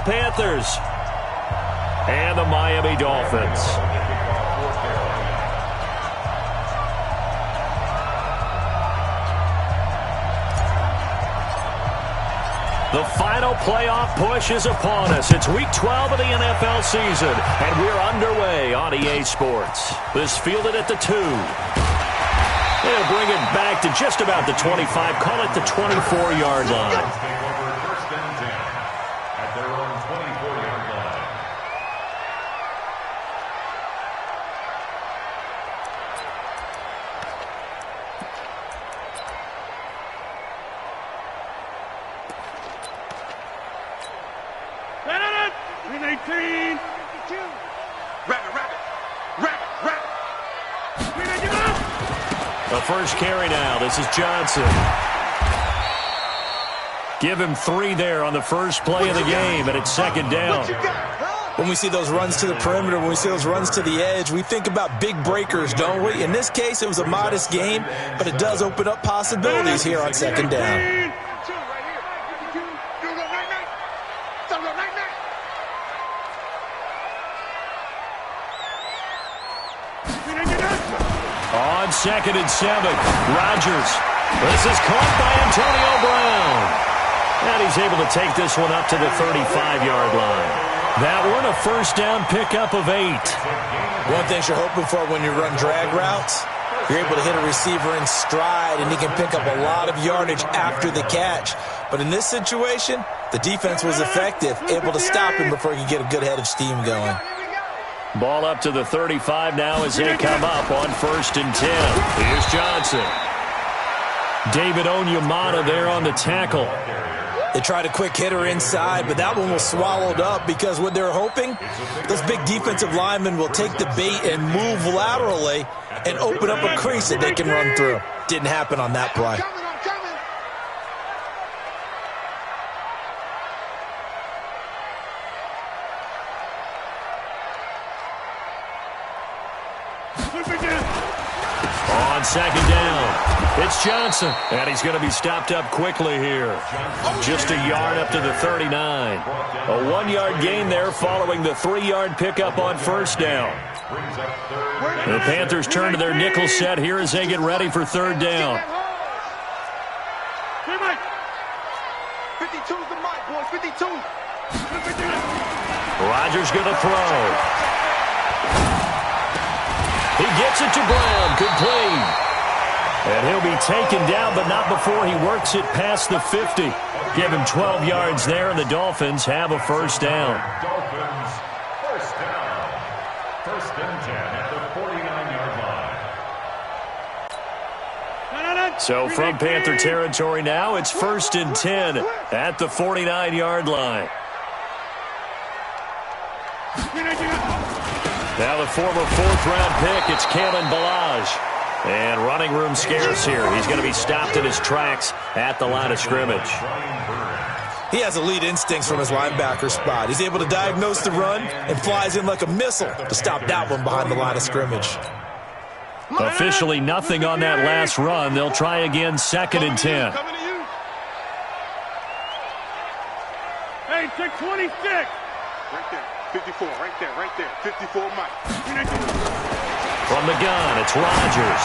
Panthers and the Miami Dolphins. The final playoff push is upon us. It's Week 12 of the NFL season, and we're underway on EA Sports. This fielded at the 2. They'll bring it back to just about the 25, call it the 24-yard line. First and 10 at their own 24-yard line. Win 18. The first carry now. This is Johnson. Give him 3 there on the first play of the game, and it's second down. When we see those runs to the perimeter, when we see those runs to the edge, we think about big breakers, don't we? In this case, it was a modest game, but it does open up possibilities here on second down. On 2nd and 7, Rodgers. This is caught by Antonio Brown. And he's able to take this one up to the 35-yard line. That one, a first down pickup of 8. One thing you're hoping for when you run drag routes, you're able to hit a receiver in stride, and he can pick up a lot of yardage after the catch. But in this situation, the defense was effective, able to stop him before he could get a good head of steam going. Ball up to the 35 now as they come up on 1st and 10. Here's Johnson. David Onyemata there on the tackle. They tried a quick hitter inside, but that one was swallowed up because what they're hoping, those big defensive linemen will take the bait and move laterally and open up a crease that they can run through. Didn't happen on that play. On 2nd down, it's Johnson, and he's going to be stopped up quickly here. Just a yard up to the 39. A 1-yard gain there following the 3-yard pickup on 1st down. The Panthers turn to their nickel set here as they get ready for 3rd down. 52's the mic, boys. 52. Rodgers going to throw. He gets it to Brown, complete. And he'll be taken down, but not before he works it past the 50. Give him 12 yards there, and the Dolphins have a first down. Dolphins, first down. 1st and 10 at the 49-yard line. So from Panther territory now, it's 1st and 10 at the 49-yard line. Now the former 4th-round pick, it's Kalen Ballage. And running room scarce here. He's going to be stopped in his tracks at the line of scrimmage. He has elite instincts from his linebacker spot. He's able to diagnose the run and flies in like a missile to stop that one behind the line of scrimmage. Officially nothing on that last run. They'll try again 2nd and 10. Hey, check 26. Right there. 54, right there. 54, Mike. From the gun, it's Rodgers.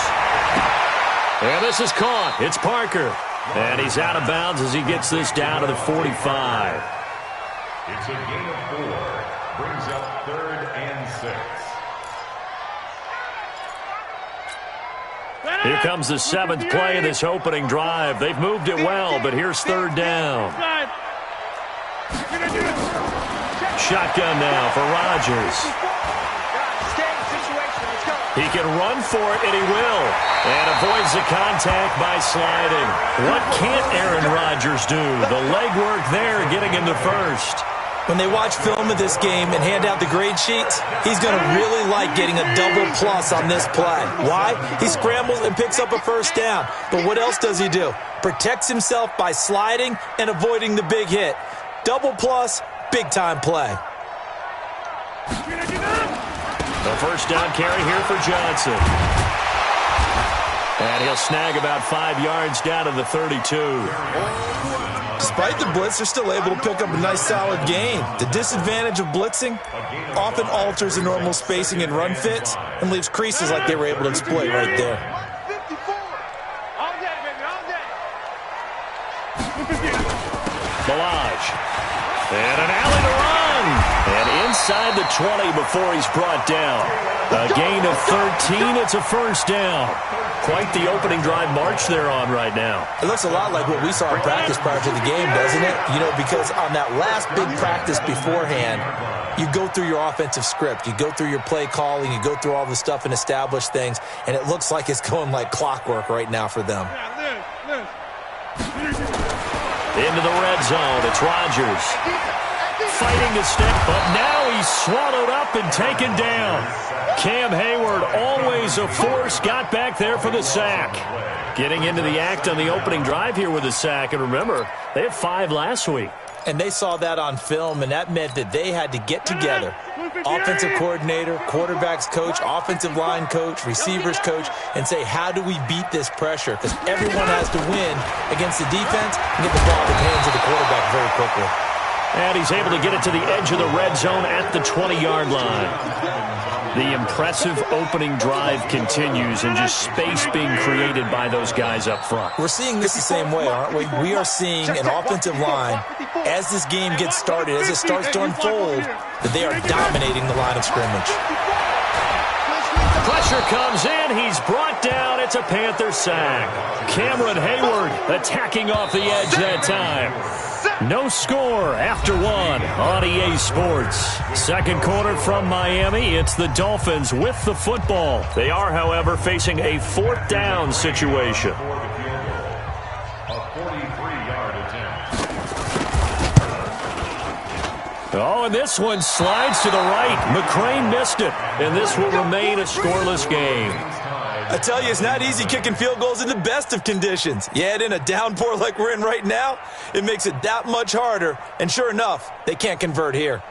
And this is caught. It's Parker. And he's out of bounds as he gets this down to the 45. It's a gain of 4. Brings up 3rd and 6. Here comes the 7th play of this opening drive. They've moved it well, but here's 3rd down. Shotgun now for Rodgers. He can run for it, and he will. And avoids the contact by sliding. What can't Aaron Rodgers do? The legwork there getting him the first. When they watch film of this game and hand out the grade sheets, he's going to really like getting a double plus on this play. Why? He scrambles and picks up a first down. But what else does he do? Protects himself by sliding and avoiding the big hit. Double plus, big-time play. The first down carry here for Johnson. And he'll snag about 5 yards down to the 32. Despite the blitz, they're still able to pick up a nice, solid gain. The disadvantage of blitzing often alters the normal spacing and run fits and leaves creases like they were able to exploit right there. Balaj. And an alley to run. And inside the 20 before he's brought down. A gain of 13. It's a first down. Quite the opening drive march they're on right now. It looks a lot like what we saw in practice prior to the game, doesn't it? You know, because on that last big practice beforehand, you go through your offensive script. You go through your play calling. You go through all the stuff and establish things. And it looks like it's going like clockwork right now for them. Into the red zone. It's Rodgers. Fighting to step, but now he's swallowed up and taken down. Cam Hayward, always a force, got back there for the sack. Getting into the act on the opening drive here with a sack. And remember, they had 5 last week. And they saw that on film, and that meant that they had to get together. Offensive coordinator, quarterbacks coach, offensive line coach, receivers coach, and say, how do we beat this pressure? Because everyone has to win against the defense and get the ball in the hands of the quarterback very quickly. And he's able to get it to the edge of the red zone at the 20-yard line. The impressive opening drive continues, and just space being created by those guys up front. We're seeing this the same way, aren't we? We are seeing an offensive line, as this game gets started, as it starts to unfold, that they are dominating the line of scrimmage. Pressure comes in. He's brought down. It's a Panther sack. Cameron Hayward attacking off the edge that time. No score after 1 on EA Sports. Second quarter from Miami. It's the Dolphins with the football. They are, however, facing a 4th down situation. A 43-yard attempt. Oh, and this one slides to the right. McCrane missed it, and this will remain a scoreless game. I tell you, it's not easy kicking field goals in the best of conditions. You add in a downpour like we're in right now, it makes it that much harder. And sure enough, they can't convert here.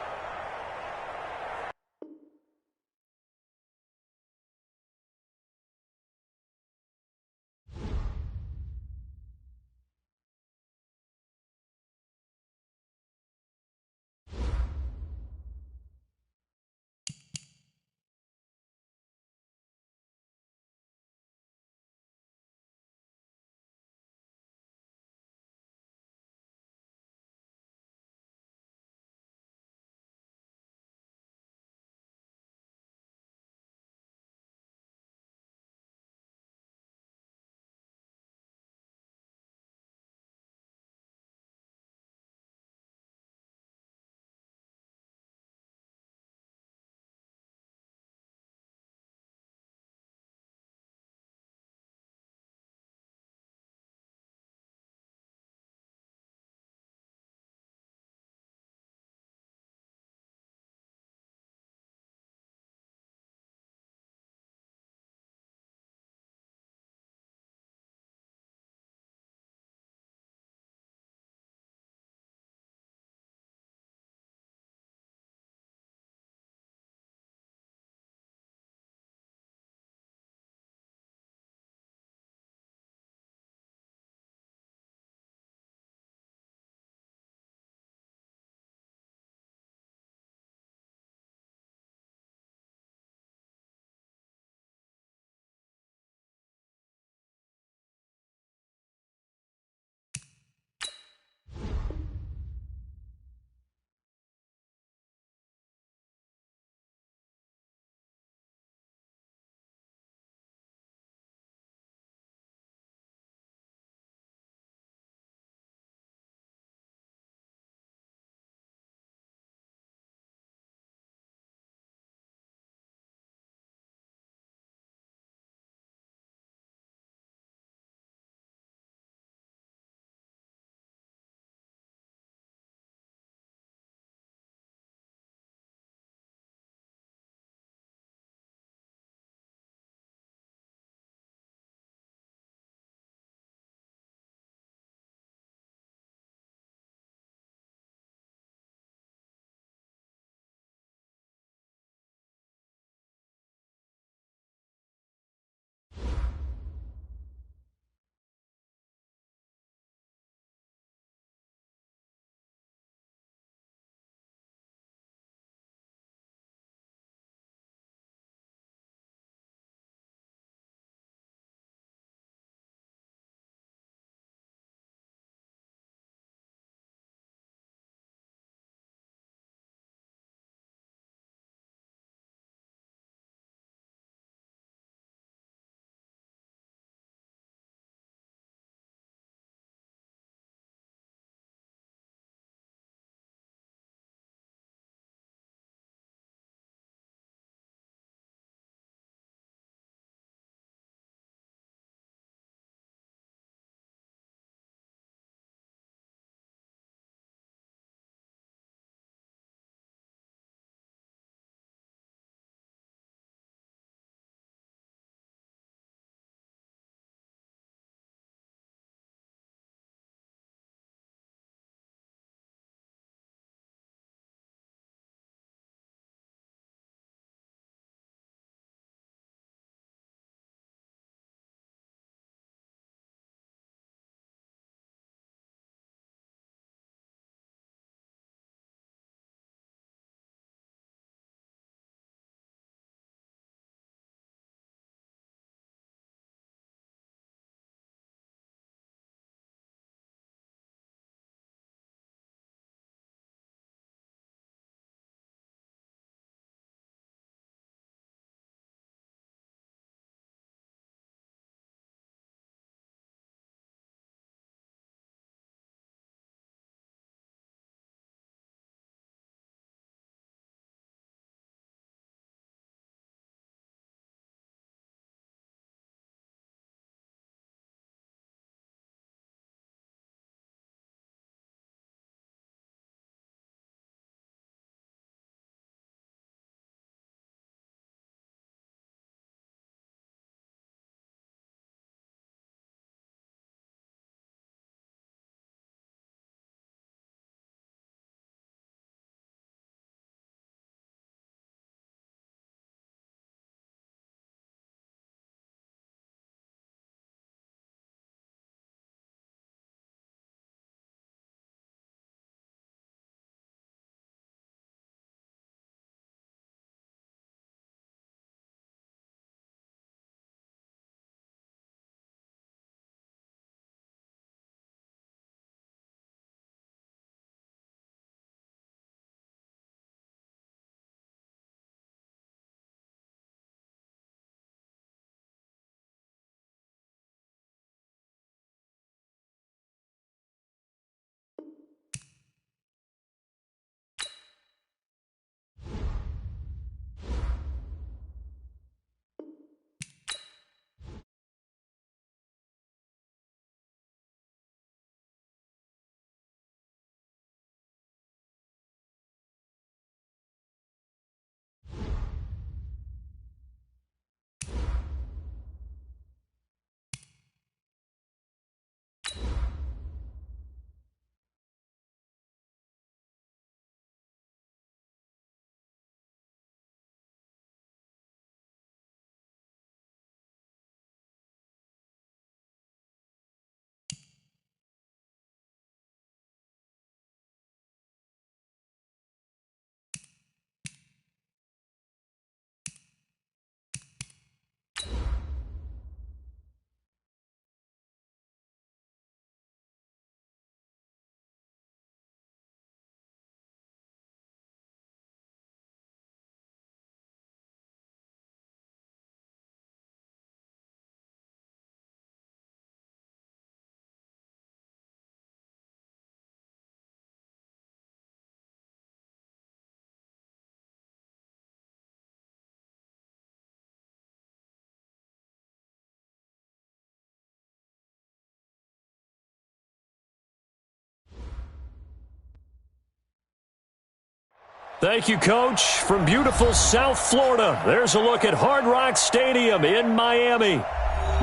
Thank you, Coach. From beautiful South Florida, there's a look at Hard Rock Stadium in Miami.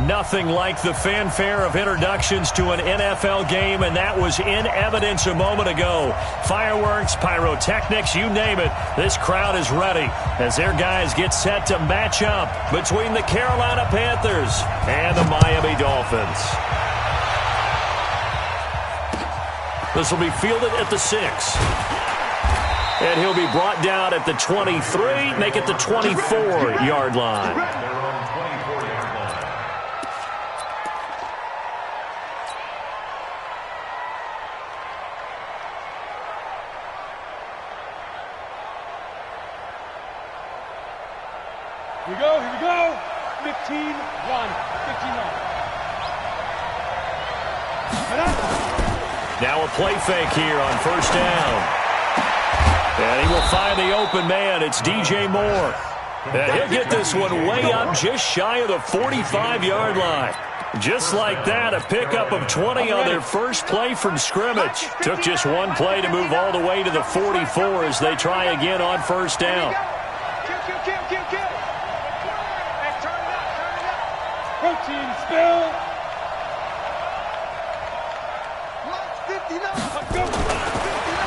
Nothing like the fanfare of introductions to an NFL game, and that was in evidence a moment ago. Fireworks, pyrotechnics, you name it. This crowd is ready as their guys get set to match up between the Carolina Panthers and the Miami Dolphins. This will be fielded at the 6. And he'll be brought down at the 23, make it the 24-yard line. Here we go, here we go. 15-1. 15-1. Now a play fake here on first down. And he will find the open man. It's DJ Moore. And he'll get this one way up just shy of the 45-yard line. Just like that, a pickup of 20 on their first play from scrimmage. Took just one play to move all the way to the 44 as they try again on first down. Protein spill.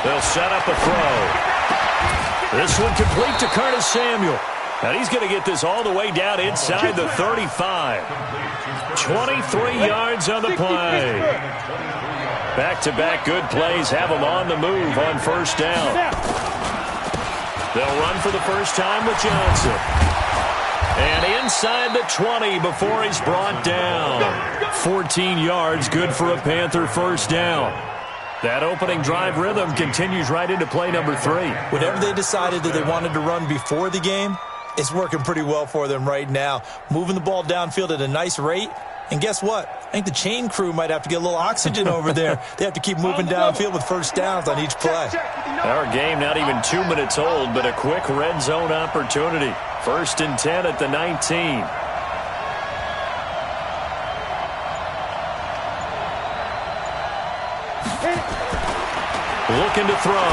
They'll set up a throw. This one complete to Curtis Samuel. And he's going to get this all the way down inside the 35. 23 yards on the play. Back-to-back good plays have him on the move on first down. They'll run for the first time with Johnson. And inside the 20 before he's brought down. 14 yards, good for a Panther first down. That opening drive rhythm continues right into play number 3. Whatever they decided that they wanted to run before the game, it's working pretty well for them right now. Moving the ball downfield at a nice rate. And guess what? I think the chain crew might have to get a little oxygen over there. They have to keep moving downfield with first downs on each play. Our game not even 2 minutes old, but a quick red zone opportunity. 1st and 10 at the 19. Looking to throw.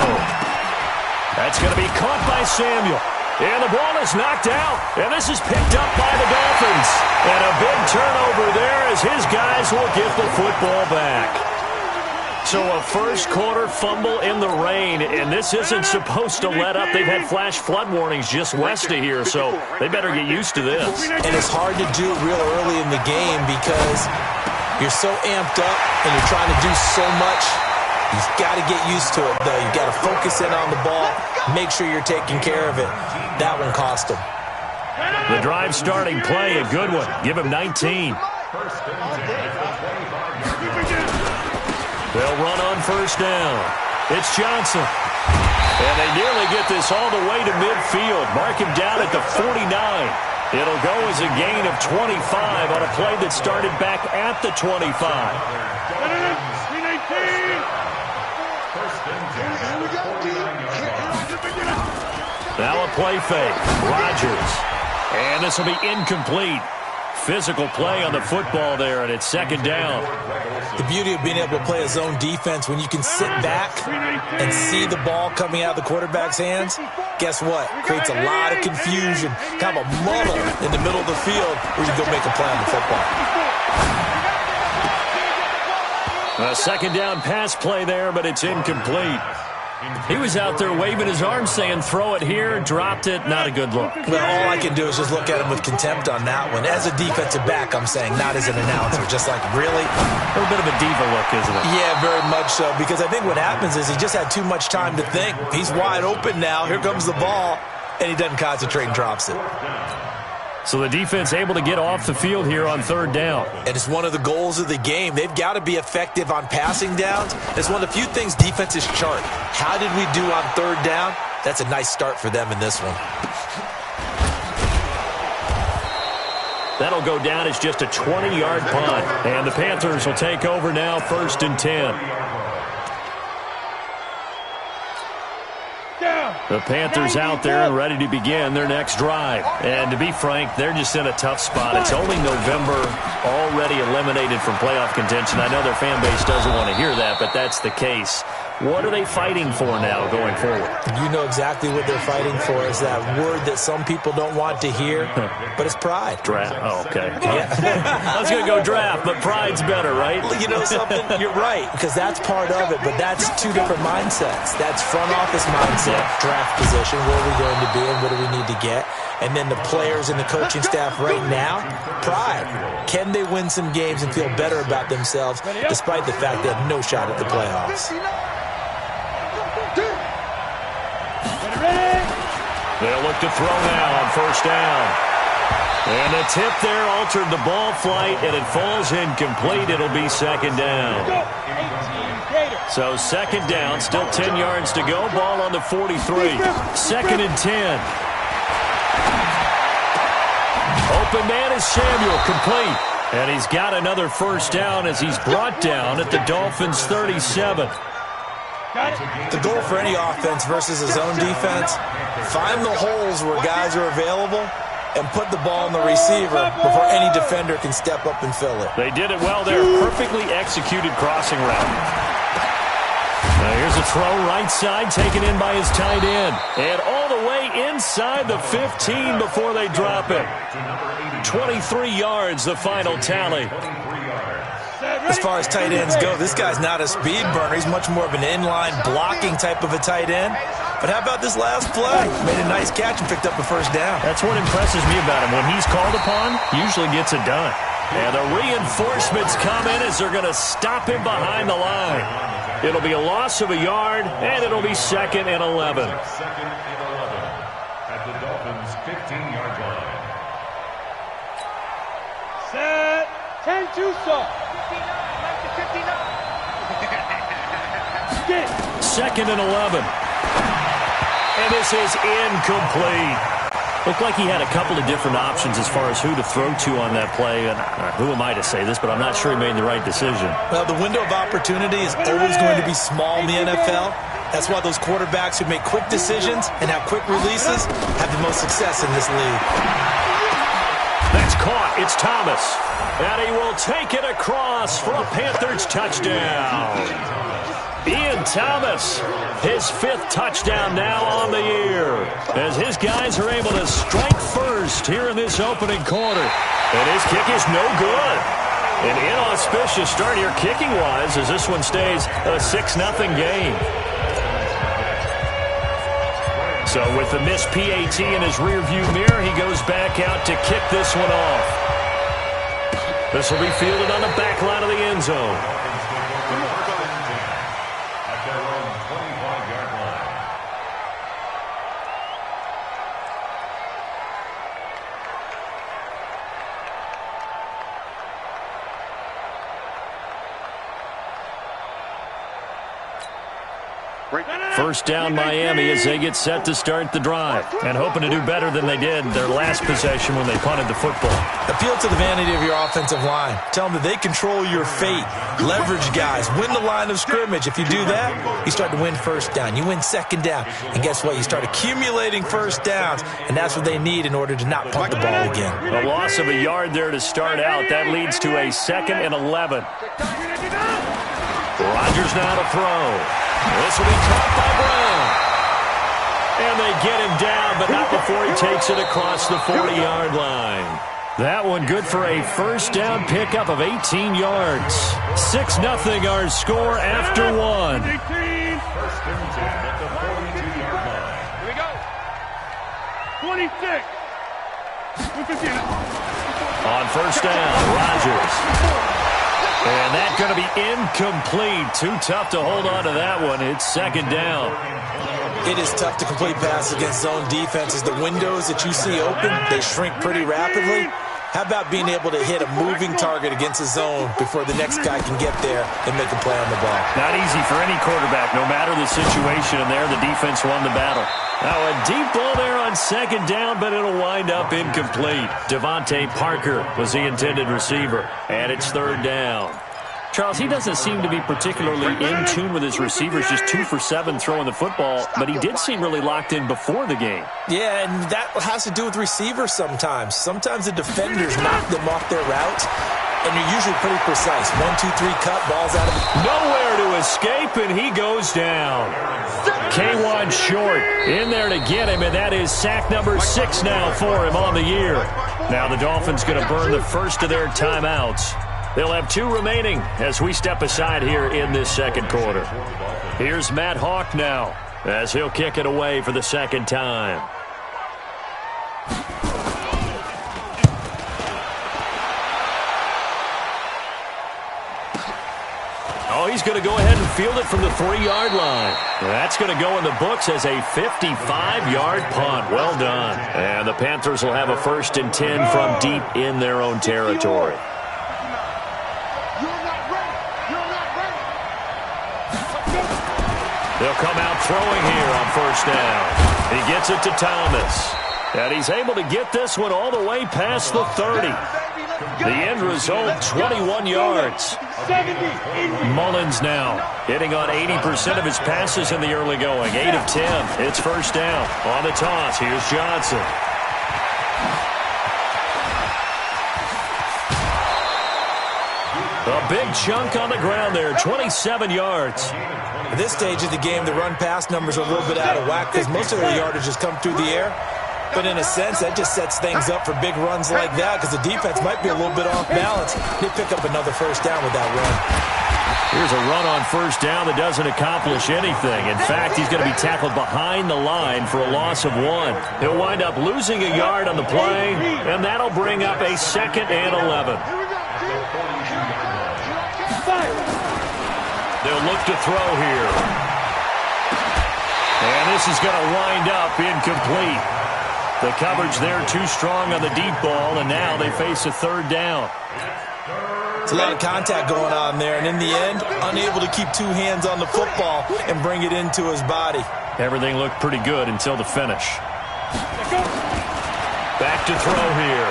That's going to be caught by Samuel. And the ball is knocked out. And this is picked up by the Dolphins. And a big turnover there as his guys will get the football back. So a first quarter fumble in the rain. And this isn't supposed to let up. They've had flash flood warnings just west of here. So they better get used to this. And it's hard to do real early in the game because you're so amped up and you're trying to do so much. You've got to get used to it, though. You've got to focus in on the ball, make sure you're taking care of it. That one cost him. The drive starting play, a good one. Give him 19. They'll run on first down. It's Johnson. And they nearly get this all the way to midfield. Mark him down at the 49. It'll go as a gain of 25 on a play that started back at the 25. Now a play fake. Rodgers. And this will be incomplete. Physical play on the football there, and it's 2nd down. The beauty of being able to play a zone defense when you can sit back and see the ball coming out of the quarterback's hands, guess what? Creates a lot of confusion, kind of a muddle in the middle of the field where you go make a play on the football. A 2nd down pass play there, but it's incomplete. He was out there waving his arms saying, throw it here, dropped it, not a good look. Well, all I can do is just look at him with contempt on that one. As a defensive back, I'm saying, not as an announcer. Just like, really? A little bit of a diva look, isn't it? Yeah, very much so, because I think what happens is he just had too much time to think. He's wide open now. Here comes the ball, and he doesn't concentrate and drops it. So the defense able to get off the field here on 3rd down. And it's one of the goals of the game. They've got to be effective on passing downs. It's one of the few things defenses chart. How did we do on 3rd down? That's a nice start for them in this one. That'll go down as just a 20-yard punt. And the Panthers will take over now, 1st and 10. The Panthers out there and ready to begin their next drive. And to be frank, they're just in a tough spot. It's only November, already eliminated from playoff contention. I know their fan base doesn't want to hear that, but that's the case. What are they fighting for now going forward? You know exactly what they're fighting for. Is that word that some people don't want to hear, but it's pride. Draft. Oh, okay. Yeah. I was going to go draft, but pride's better, right? You know something? You're right, because that's part of it, but that's two different mindsets. That's front office mindset, draft position, where are we going to be and what do we need to get? And then the players and the coaching staff right now, pride. Can they win some games and feel better about themselves despite the fact they have no shot at the playoffs? They'll look to throw now on first down. And the tip there altered the ball flight, and it falls incomplete. It'll be second down. So second down, still 10 yards to go. Ball on the 43. Second and 10. Open man is Samuel, complete. And he's got another first down as he's brought down at the Dolphins' 37. The goal for any offense versus his own defense, find the holes where guys are available and put the ball in the receiver before any defender can step up and fill it. They did it well there. Perfectly executed crossing route. Now here's a throw right side taken in by his tight end. And all the way inside the 15 before they drop it. 23 yards, the final tally. As far as tight ends go, this guy's not a speed burner. He's much more of an inline blocking type of a tight end. But how about this last play? Made a nice catch and picked up the first down. That's what impresses me about him. When he's called upon, usually gets it done. And the reinforcements come in as they're going to stop him behind the line. It'll be a loss of a yard, and it'll be second and 11. Second and 11 at the Dolphins' 15-yard line. Set. 10-2 so. Second and 11. And this is incomplete. Looked like he had a couple of different options as far as who to throw to on that play. And who am I to say this, but I'm not sure he made the right decision. Well, the window of opportunity is always going to be small in the NFL. That's why those quarterbacks who make quick decisions and have quick releases have the most success in this league. That's caught. It's Thomas. And he will take it across for a Panthers touchdown. Ian Thomas, his fifth touchdown now on the year, as his guys are able to strike first here in this opening quarter. And his kick is no good. An inauspicious start here kicking-wise as this one stays a 6-0 game. So with the missed PAT in his rearview mirror, he goes back out to kick this one off. This will be fielded on the back line of the end zone. First down Miami as they get set to start the drive, and hoping to do better than they did their last possession when they punted the football. Appeal to the vanity of your offensive line. Tell them that they control your fate. Leverage guys. Win the line of scrimmage. If you do that, you start to win first down. You win second down. And guess what? You start accumulating first downs, and that's what they need in order to not punt the ball again. A loss of a yard there to start out. That leads to a 2nd and 11. Rodgers now to throw. This will be caught by Brown. And they get him down, but not before he takes it across the 40-yard line. That one good for a first down pickup of 18 yards. 6-0 our score after one. First and 10 at the 42-yard line. Here we go. 26. On first down, Rodgers. And that's going to be incomplete. Too tough to hold on to that one. It's second down. It is tough to complete passes against zone defenses. The windows that you see open, they shrink pretty rapidly. How about being able to hit a moving target against a zone before the next guy can get there and make a play on the ball? Not easy for any quarterback, no matter the situation. And there, the defense won the battle. Now a deep ball there on second down, but it'll wind up incomplete. Devontae Parker was the intended receiver, and it's third down. Charles, he doesn't seem to be particularly in tune with his receivers, just 2 for 7 throwing the football, but he did seem really locked in before the game. Yeah, and that has to do with receivers sometimes. Sometimes the defenders knock them off their route, and you're usually pretty precise. 1, 2, 3, cut, balls out of it. Nowhere Nowhere to escape, and he goes down. K1 short in there to get him, and that is sack number 6 now for him on the year. Now the Dolphins going to burn the first of their timeouts. They'll have 2 remaining as we step aside here in this second quarter. Here's Matt Hawk now as he'll kick it away for the second time. Oh, he's going to go ahead and field it from the 3-yard line. That's going to go in the books as a 55-yard punt. Well done. And the Panthers will have a 1st and 10 from deep in their own territory. They'll come out throwing here on 1st down. He gets it to Thomas. And he's able to get this one all the way past the 30. The end result, 21 yards. Mullins now hitting on 80% of his passes in the early going. 8 of 10. It's 1st down. On the toss, here's Johnson. A big chunk on the ground there, 27 yards. At this stage of the game, the run-pass numbers are a little bit out of whack because most of their yardage has come through the air. But in a sense, that just sets things up for big runs like that because the defense might be a little bit off balance. They pick up another 1st down with that run. Here's a run on 1st down that doesn't accomplish anything. In fact, he's going to be tackled behind the line for a loss of 1. He'll wind up losing a yard on the play, and that'll bring up a 2nd and 11. They'll look to throw here. And this is going to wind up incomplete. The coverage there too strong on the deep ball, and now they face a 3rd down. It's a lot of contact going on there, and in the end, unable to keep 2 hands on the football and bring it into his body. Everything looked pretty good until the finish. Back to throw here.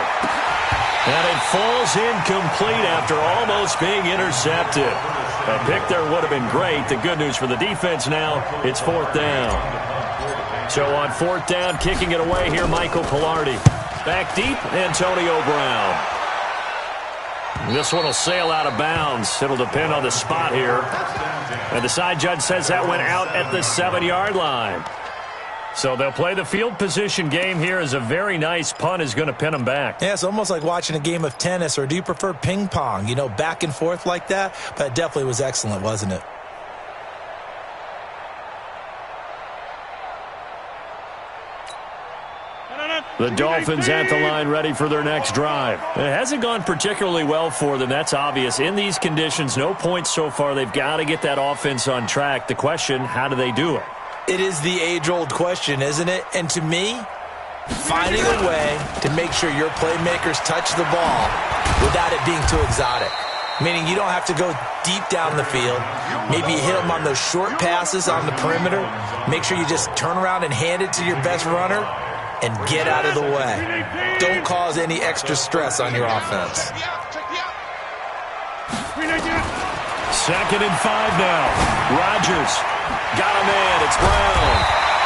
And it falls incomplete after almost being intercepted. A pick there would have been great. The good news for the defense now, it's 4th down. So on 4th down, kicking it away here, Michael Pilardi. Back deep, Antonio Brown. This one will sail out of bounds. It'll depend on the spot here. And the side judge says that went out at the 7-yard line. So they'll play the field position game here as a very nice punt is going to pin them back. Yeah, it's almost like watching a game of tennis, or do you prefer ping pong? You know, back and forth like that? But it definitely was excellent, wasn't it? The Dolphins at the line ready for their next drive. It hasn't gone particularly well for them. That's obvious. In these conditions, no points so far. They've got to get that offense on track. The question, how do they do it? It is the age-old question, isn't it? And to me, finding a way to make sure your playmakers touch the ball without it being too exotic. Meaning you don't have to go deep down the field. Maybe you hit them on those short passes on the perimeter. Make sure you just turn around and hand it to your best runner and get out of the way. Don't cause any extra stress on your offense. 2nd and 5 now. Rodgers got a man. It's Brown.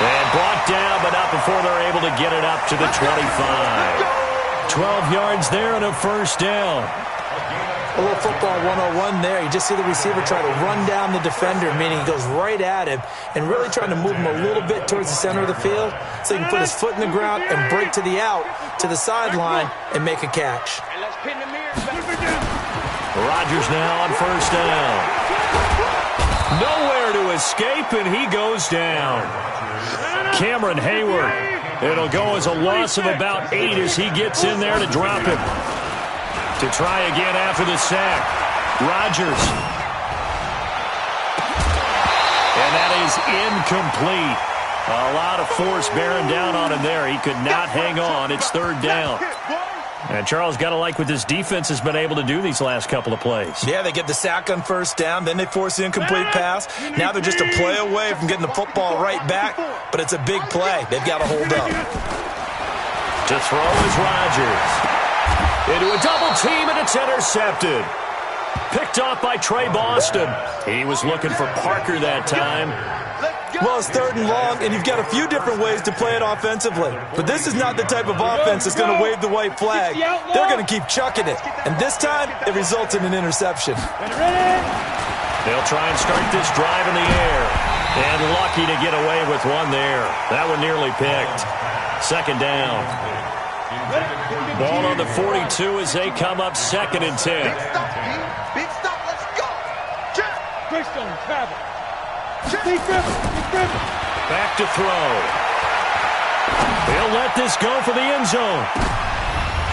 And brought down, but not before they're able to get it up to the 25. 12 yards there and a 1st down. A little football 101 there. You just see the receiver try to run down the defender, meaning he goes right at him and really trying to move him a little bit towards the center of the field so he can put his foot in the ground and break to the out, to the sideline, and make a catch. Rodgers now on 1st down. Nowhere to escape, and he goes down. Cameron Hayward. It'll go as a loss of about 8 as he gets in there to drop him. To try again after the sack. Rodgers. And that is incomplete. A lot of force bearing down on him there. He could not hang on. It's 3rd down. And Charles, got to like what this defense has been able to do these last couple of plays. Yeah, they get the sack on 1st down, then they force the incomplete pass. Now they're just a play away from getting the football right back, but it's a big play. They've got to hold up. To throw is Rodgers. Into a double team, and it's intercepted. Picked off by Trey Boston. He was looking for Parker that time. Well, it's 3rd and long, and you've got a few different ways to play it offensively. But this is not the type of offense that's going to wave the white flag. They're going to keep chucking it. And this time, it results in an interception. They'll try and start this drive in the air. And lucky to get away with one there. That one nearly picked. Second down. Ball on the 42 as they come up 2nd and 10. Big stop, let's go. Check. Greystone, travel. Keep dribbling. Back to throw. He'll let this go for the end zone.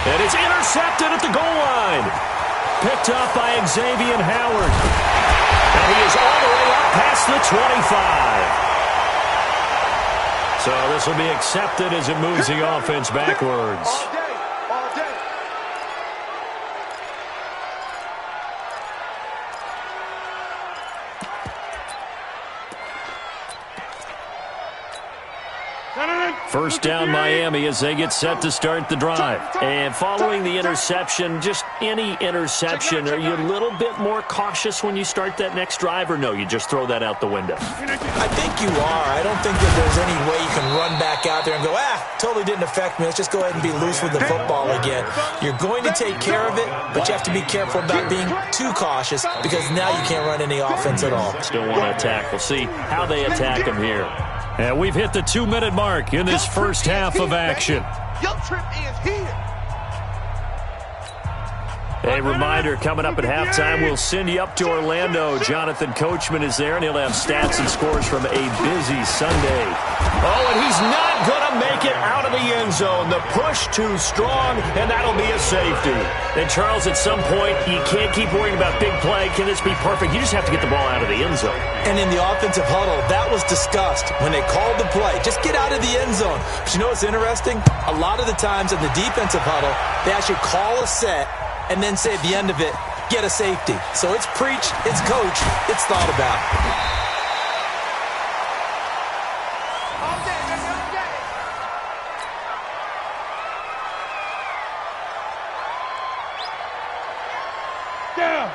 And it's intercepted at the goal line. Picked up by Xavier Howard. And he is all the way up past the 25. So this will be accepted as it moves the offense backwards. All day. First down Miami as they get set to start the drive. And following the interception, just any interception, are you a little bit more cautious when you start that next drive, or no, you just throw that out the window? I think you are. I don't think that there's any way you can run back out there and go, totally didn't affect me. Let's just go ahead and be loose with the football again. You're going to take care of it, but you have to be careful about being too cautious because now you can't run any offense at all. Still want to attack. We'll see how they attack him here. And we've hit the 2-minute mark in this first half of action. Your trip is here. A reminder, coming up at halftime, we'll send you up to Orlando. Jonathan Coachman is there, and he'll have stats and scores from a busy Sunday. Oh, and he's not going to make it out of the end zone. The push too strong, and that'll be a safety. And, Charles, at some point, you can't keep worrying about big play. Can this be perfect? You just have to get the ball out of the end zone. And in the offensive huddle, that was discussed when they called the play. Just get out of the end zone. But you know what's interesting? A lot of the times in the defensive huddle, they actually call a set and then say at the end of it, get a safety. So it's preach, it's coach, it's thought about. All day, baby, all day.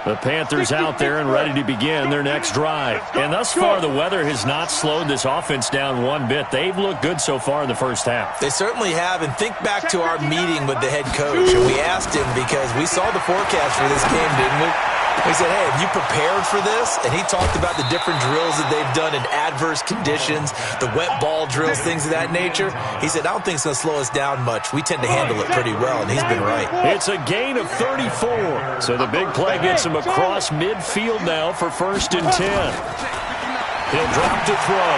The Panthers out there and ready to begin their next drive. And thus far, the weather has not slowed this offense down one bit. They've looked good so far in the first half. They certainly have. And think back to our meeting with the head coach. And we asked him because we saw the forecast for this game, didn't we? We said, hey, have you prepared for this? And he talked about the different drills that they've done in adverse conditions, the wet ball drills, things of that nature. He said, I don't think it's going to slow us down much. We tend to handle it pretty well, and he's been right. It's a gain of 34. So the big play gets him across midfield now for 1st and 10. He'll drop to throw.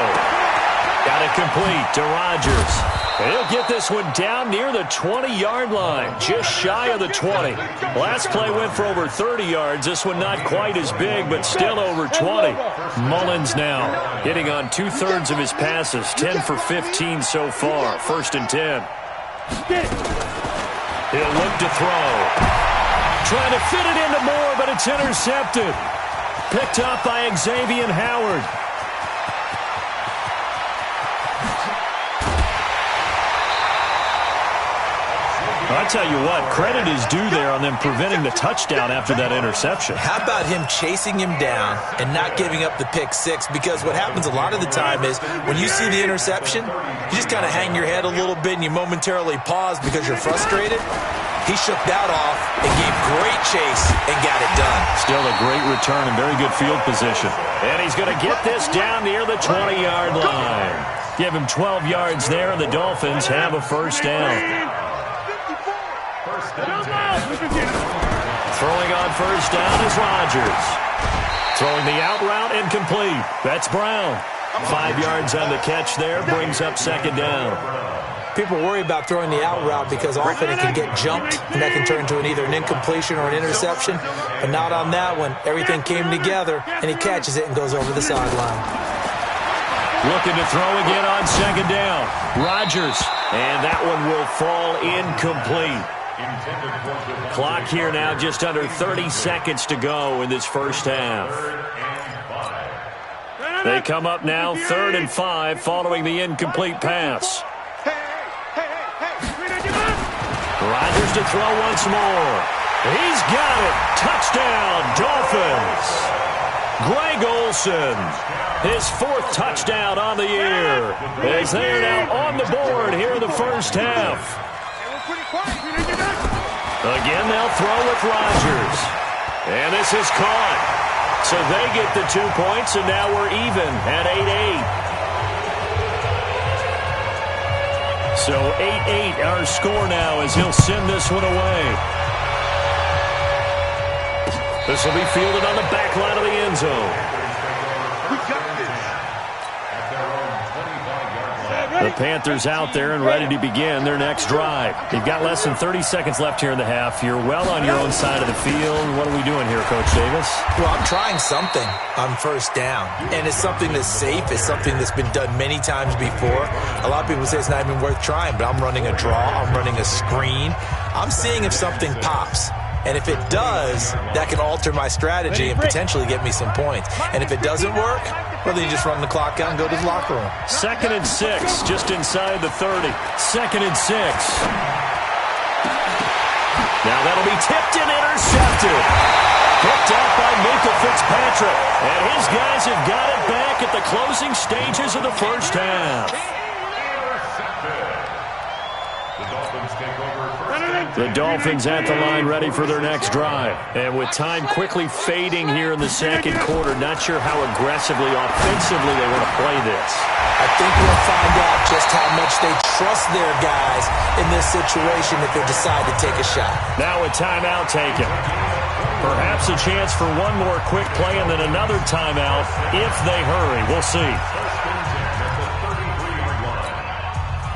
Got it complete to Rodgers. He'll get this one down near the 20-yard line, just shy of the 20. Last play went for over 30 yards. This one not quite as big, but still over 20. Mullins now hitting on 2/3 of his passes, 10 for 15 so far. 1st and 10. He'll look to throw. Trying to fit it into Moore, but it's intercepted. Picked up by Xavier Howard. I'll tell you what, credit is due there on them preventing the touchdown after that interception. How about him chasing him down and not giving up the pick six? Because what happens a lot of the time is when you see the interception, you just kind of hang your head a little bit and you momentarily pause because you're frustrated. He shook that off and gave great chase and got it done. Still a great return and very good field position. And he's going to get this down near the 20-yard line. Give him 12 yards there, and the Dolphins have a first down. Throwing on first down is Rodgers. Throwing the out route incomplete. That's Brown. 5 yards on the catch there. Brings up 2nd down. People worry about throwing the out route because often it can get jumped, and that can turn into either an incompletion or an interception. But not on that one. Everything came together, and he catches it and goes over the sideline. Looking to throw again on 2nd down. Rodgers. And that one will fall incomplete. Clock here now, just under 30 seconds to go in this first half. They come up now 3rd and 5 following the incomplete pass. Rodgers to throw once more. He's got it. Touchdown, Dolphins. Greg Olsen, his 4th touchdown on the year, as they are now on the board here in the first half. Again, they'll throw with Rodgers. And this is caught. So they get the 2 points, and now we're even at 8-8. So 8-8 our score now as he'll send this one away. This will be fielded on the back line of the end zone. We got this. The Panthers out there and ready to begin their next drive. You've got less than 30 seconds left here in the half. You're well on your own side of the field. What are we doing here, Coach Davis? Well, I'm trying something on first down, and it's something that's safe. It's something that's been done many times before. A lot of people say it's not even worth trying, but I'm running a draw. I'm running a screen. I'm seeing if something pops. And if it does, that can alter my strategy and potentially get me some points. And if it doesn't work, well, then you just run the clock out and go to the locker room. 2nd and 6, just inside the 30. 2nd and 6. Now that'll be tipped and intercepted. Picked up by Minkah Fitzpatrick. And his guys have got it back at the closing stages of the first half. The Dolphins at the line ready for their next drive. And with time quickly fading here in the second quarter, not sure how aggressively, offensively they want to play this. I think we'll find out just how much they trust their guys in this situation if they decide to take a shot. Now a timeout taken. Perhaps a chance for one more quick play and then another timeout if they hurry. We'll see.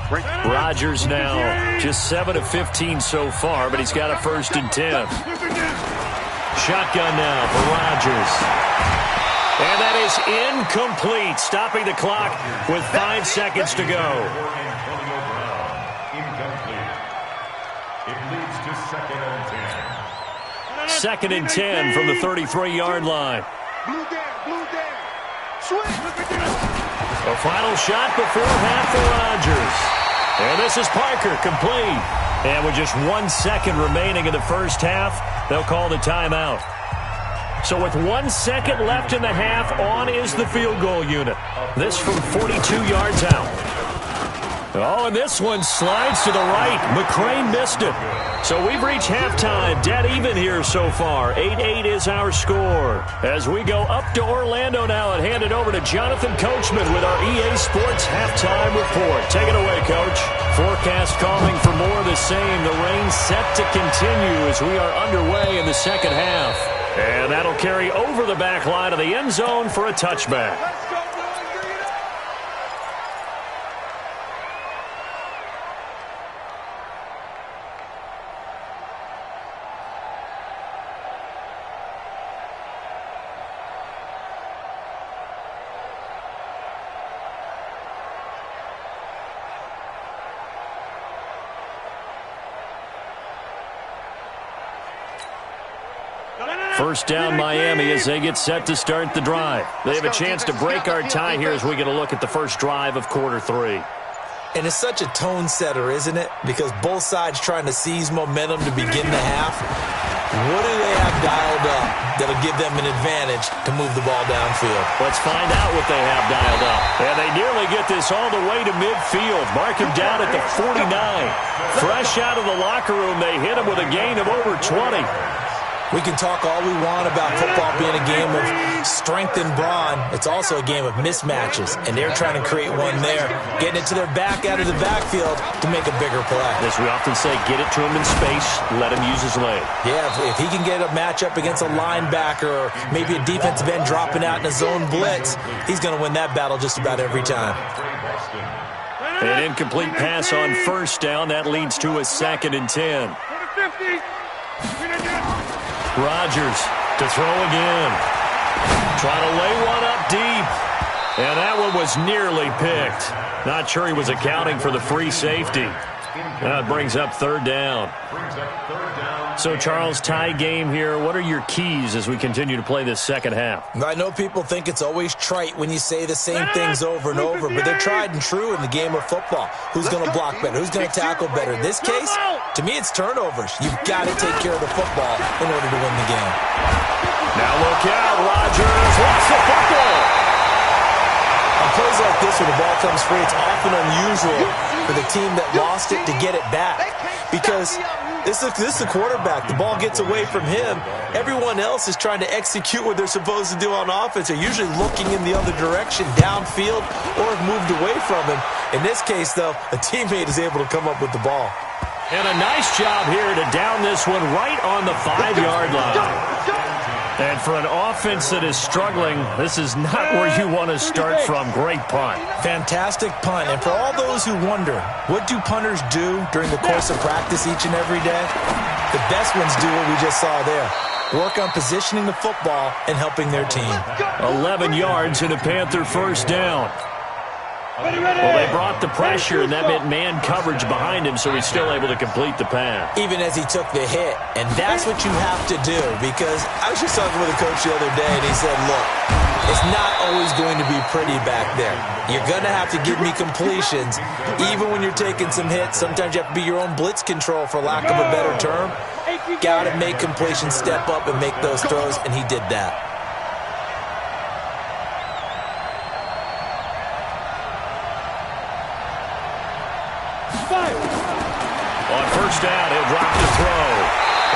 Rodgers now just 7 of 15 so far, but he's got a 1st and 10. Shotgun now for Rodgers. And that is incomplete, stopping the clock with 5 seconds to go. It leads to 2nd and 10. 2nd and 10 from the 33-yard line. Blue down. Swing. A final shot before half for Rodgers. And this is Parker, complete. And with just 1 second remaining in the first half, they'll call the timeout. So with 1 second left in the half, on is the field goal unit. This from 42 yards out. Oh, and this one slides to the right. McCrane missed it. So we've reached halftime, dead even here so far. 8-8 is our score. As we go up to Orlando now and hand it over to Jonathan Coachman with our EA Sports Halftime Report. Take it away, Coach. Forecast calling for more of the same. The rain set to continue as we are underway in the second half. And that'll carry over the back line of the end zone for a touchback. First down Miami as they get set to start the drive. They have a chance to break our tie here as we get a look at the first drive of quarter 3. And it's such a tone setter, isn't it? Because both sides trying to seize momentum to begin the half. What do they have dialed up that'll give them an advantage to move the ball downfield? Let's find out what they have dialed up. And they nearly get this all the way to midfield. Mark him down at the 49. Fresh out of the locker room, they hit him with a gain of over 20. We can talk all we want about football being a game of strength and brawn. It's also a game of mismatches, and they're trying to create one there, getting it to their back out of the backfield to make a bigger play. As we often say, get it to him in space, let him use his leg. Yeah, if he can get a matchup against a linebacker or maybe a defensive end dropping out in a zone blitz, he's going to win that battle just about every time. An incomplete pass on first down. That leads to a 2nd and 10. Rodgers to throw again. Trying to lay one up deep. And that one was nearly picked. Not sure he was accounting for the free safety. That brings up 3rd down. So, Charles, tie game here. What are your keys as we continue to play this second half? I know people think it's always trite when you say the same things over and over, but they're tried and true in the game of football. Who's going to block better? Who's going to tackle better? In this case, to me, it's turnovers. You've got to take care of the football in order to win the game. Now look out, Rodgers. Lost the football. On plays like this where the ball comes free, it's often unusual for the team that lost it to get it back. because this is the quarterback. The ball gets away from him. Everyone else is trying to execute what they're supposed to do on offense. They're usually looking in the other direction, downfield, or have moved away from him. In this case, though, a teammate is able to come up with the ball. And a nice job here to down this one right on the 5-yard line. And for an offense that is struggling, this is not where you want to start from. Great punt. Fantastic punt. And for all those who wonder, what do punters do during the course of practice each and every day? The best ones do what we just saw there. Work on positioning the football and helping their team. 11 yards and a Panther first down. Well, they brought the pressure, and that meant man coverage behind him, so he's still able to complete the pass. Even as he took the hit. And that's what you have to do, because I was just talking with a coach the other day, and he said, look, it's not always going to be pretty back there. You're going to have to give me completions. Even when you're taking some hits, sometimes you have to be your own blitz control, for lack of a better term. Got to make completions, step up, and make those throws, and he did that. On first down, he'll drop the throw.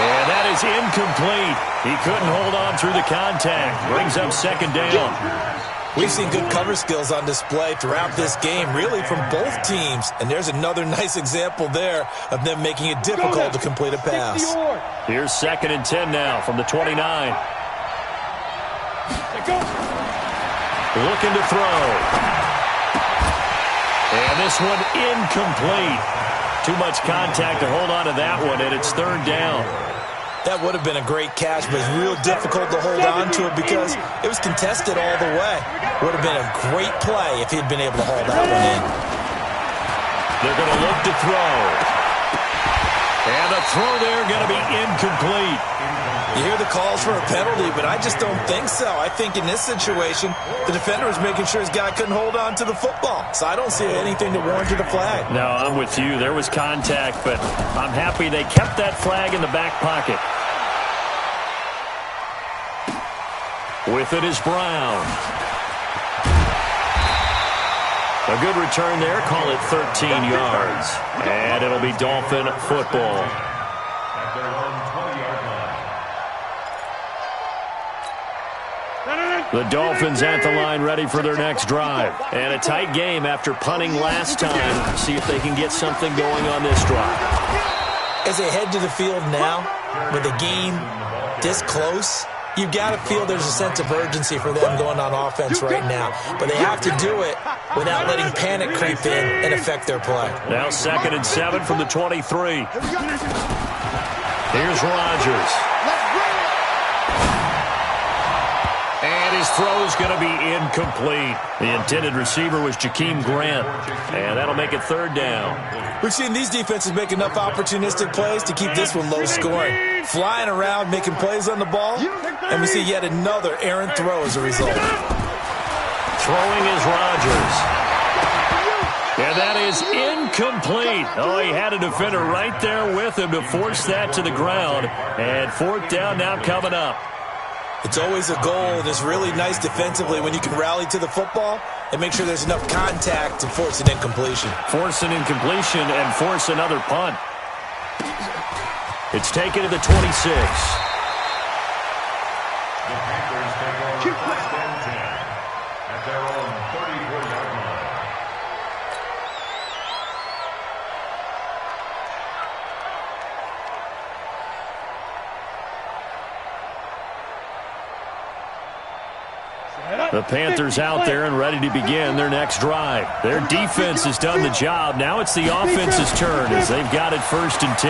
And that is incomplete. He couldn't hold on through the contact. Brings up second down. We've seen good cover skills on display throughout this game, really from both teams. And there's another nice example there of them making it difficult to complete a pass. Here's second and 10 now from the 29. Looking to throw. And this one incomplete. Too much contact to hold on to that one, and it's third down. That would have been a great catch, but it's real difficult to hold on to it because it was contested all the way. Would have been a great play if he'd been able to hold that one in. They're going to look to throw. And the throw there going to be incomplete. You hear the calls for a penalty, but I just don't think so. I think in this situation, the defender was making sure his guy couldn't hold on to the football. So I don't see anything to warrant a flag. No, I'm with you. There was contact, but I'm happy they kept that flag in the back pocket. With it is Brown. A good return there. Call it 13 yards. And it'll be Dolphin football. The Dolphins at the line ready for their next drive. And a tight game after punting last time. See if they can get something going on this drive. As they head to the field now, with the game this close, you've got to feel there's a sense of urgency for them going on offense right now. But they have to do it without letting panic creep in and affect their play. Now second and 7 from the 23. Here's Rodgers. And his throw is going to be incomplete. The intended receiver was Jakeem Grant. And that'll make it third down. We've seen these defenses make enough opportunistic plays to keep this one low scoring. Flying around, making plays on the ball. And we see yet another errant throw as a result. Throwing is Rodgers. And that is incomplete. Oh, he had a defender right there with him to force that to the ground. And fourth down now coming up. It's always a goal, and it's really nice defensively when you can rally to the football and make sure there's enough contact to force an incompletion. Force an incompletion and force another punt. It's taken to the 26. At their own 34-yard line. The Panthers out there and ready to begin their next drive. Their defense has done the job. Now it's the offense's turn as they've got it first and 10.